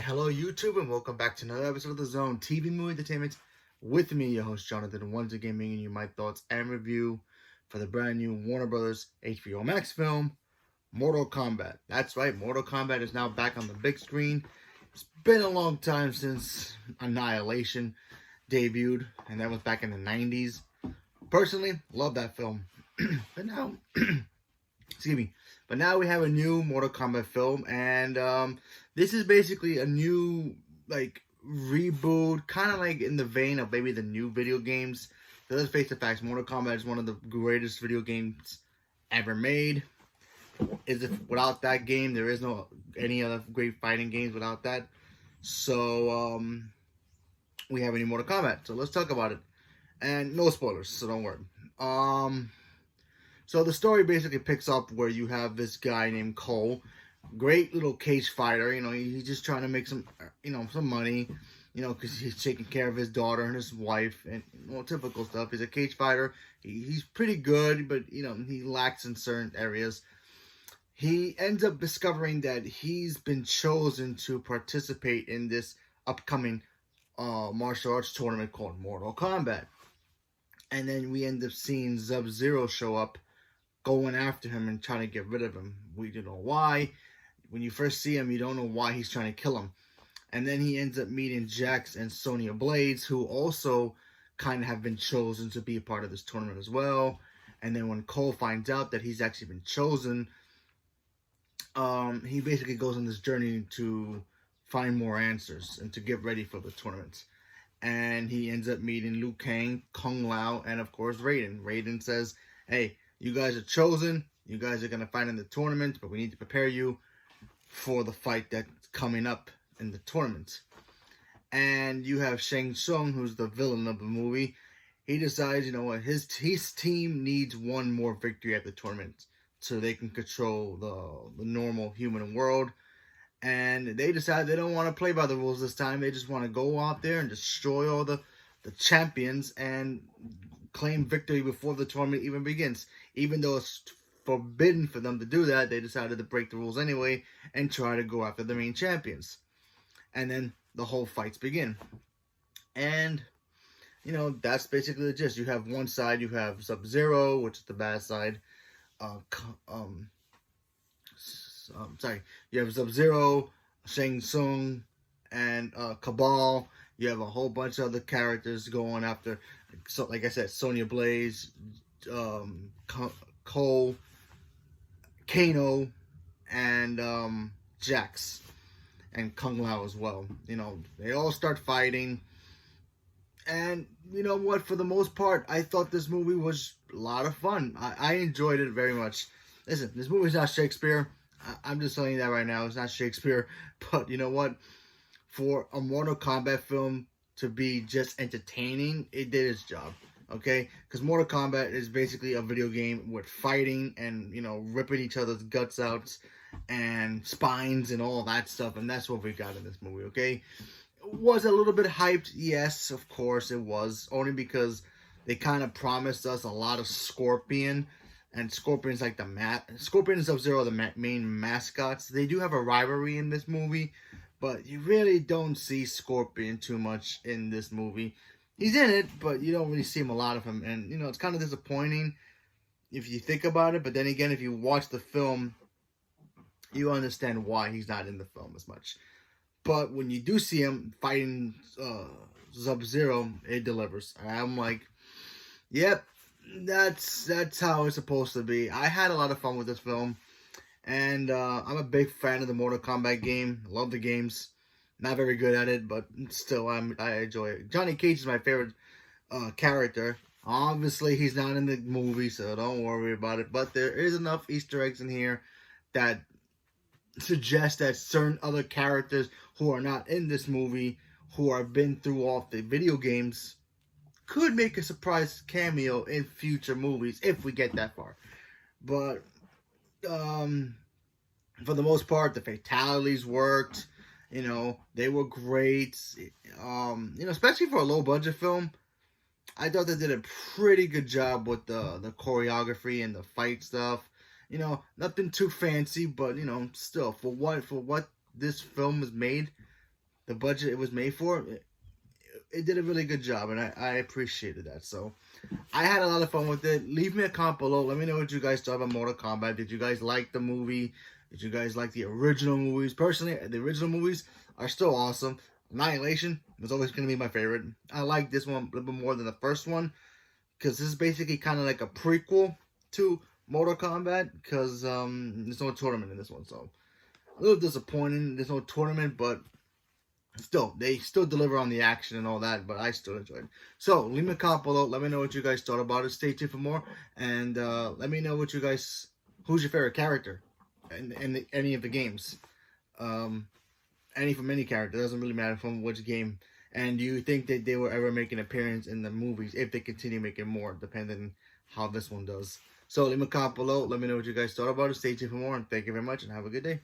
Hello YouTube, and welcome back to another episode of The Zone TV Movie Entertainment with me, your host Jonathan, once again bringing you my thoughts and review for the brand new Warner Brothers HBO Max film, Mortal Kombat. That's right, Mortal Kombat is now back on the big screen. It's been a long time since Annihilation debuted, and that was back in the 90s. Personally, love that film. But now, excuse me, but now we have a new Mortal Kombat film, and this is basically a new, reboot, kind of like in the vein of maybe the new video games. So let's face the facts, Mortal Kombat is one of the greatest video games ever made. Without that game, there is no any other great fighting games without that. So, we have a new Mortal Kombat, so let's talk about it. And no spoilers, so don't worry. So the story basically picks up where you have this guy named Cole, great little cage fighter. He's just trying to make some money, because he's taking care of his daughter and his wife and typical stuff. He's a cage fighter. He's pretty good, but he lacks in certain areas. He ends up discovering that he's been chosen to participate in this upcoming martial arts tournament called Mortal Kombat. And then we end up seeing Sub-Zero show up, going after him and trying to get rid of him. We don't know why. When you first see him, you don't know why he's trying to kill him. And then he ends up meeting Jax and Sonya Blades, who also kind of have been chosen to be a part of this tournament as well. And then when Cole finds out that he's actually been chosen, he basically goes on this journey to find more answers and to get ready for the tournament. And he ends up meeting Liu Kang, Kung Lao, and of course Raiden. Raiden says, hey, you guys are chosen. You guys are going to fight in the tournament, but we need to prepare you for the fight that's coming up in the tournament. And you have Shang Tsung, who's the villain of the movie. He decides, his team needs one more victory at the tournament so they can control the normal human world. And they decide they don't want to play by the rules this time. They just want to go out there and destroy all the champions and claim victory before the tournament even begins. Even though it's forbidden for them to do that, they decided to break the rules anyway and try to go after the main champions. And then the whole fights begin. And, that's basically the gist. You have one side, you have Sub-Zero, which is the bad side. You have Sub-Zero, Shang Tsung, and Cabal. You have a whole bunch of other characters going after, so like I said, Sonya Blades, Cole, Kano, and Jax, and Kung Lao as well. They all start fighting. And you know what? For the most part, I thought this movie was a lot of fun. I enjoyed it very much. Listen, this movie's not Shakespeare. I'm just telling you that right now. It's not Shakespeare. But you know what? For a Mortal Kombat film to be just entertaining, it did its job. Okay? Because Mortal Kombat is basically a video game with fighting and, ripping each other's guts out and spines and all that stuff. And that's what we got in this movie, okay? Was a little bit hyped? Yes, of course it was. Only because they kind of promised us a lot of Scorpion. And Scorpion's like Scorpion and Sub-Zero are the main mascots. They do have a rivalry in this movie, but you really don't see Scorpion too much in this movie. He's in it, but you don't really see him a lot of him. And, it's kind of disappointing if you think about it. But then again, if you watch the film, you understand why he's not in the film as much. But when you do see him fighting Sub-Zero, it delivers. I'm like, yep, that's how it's supposed to be. I had a lot of fun with this film. And I'm a big fan of the Mortal Kombat game. Love the games. Not very good at it, but still, I enjoy it. Johnny Cage is my favorite character. Obviously, he's not in the movie, so don't worry about it. But there is enough Easter eggs in here that suggest that certain other characters who are not in this movie, who have been through all the video games, could make a surprise cameo in future movies if we get that far. But for the most part, the fatalities worked. They were great. Especially for a low budget film, I thought they did a pretty good job with the choreography and the fight stuff. Nothing too fancy, but still for what this film was made, the budget it was made for, it did a really good job, and I appreciated that. So I had a lot of fun with it. Leave me a comment below. Let me know what you guys thought about Mortal Kombat. Did you guys like the movie? Did you guys like the original movies? Personally, the original movies are still awesome. Annihilation was always going to be my favorite. I like this one a little bit more than the first one, because this is basically kind of like a prequel to Mortal Kombat, because there's no tournament in this one. So a little disappointing. There's no tournament, but still, they still deliver on the action and all that, but I still enjoyed it. So, leave me a comment below. Let me know what you guys thought about it. Stay tuned for more. And let me know what you guys, who's your favorite character in any of the games. Any from any character. It doesn't really matter from which game. And do you think that they will ever make an appearance in the movies if they continue making more, depending how this one does. So, leave me a comment below. Let me know what you guys thought about it. Stay tuned for more. And thank you very much, and have a good day.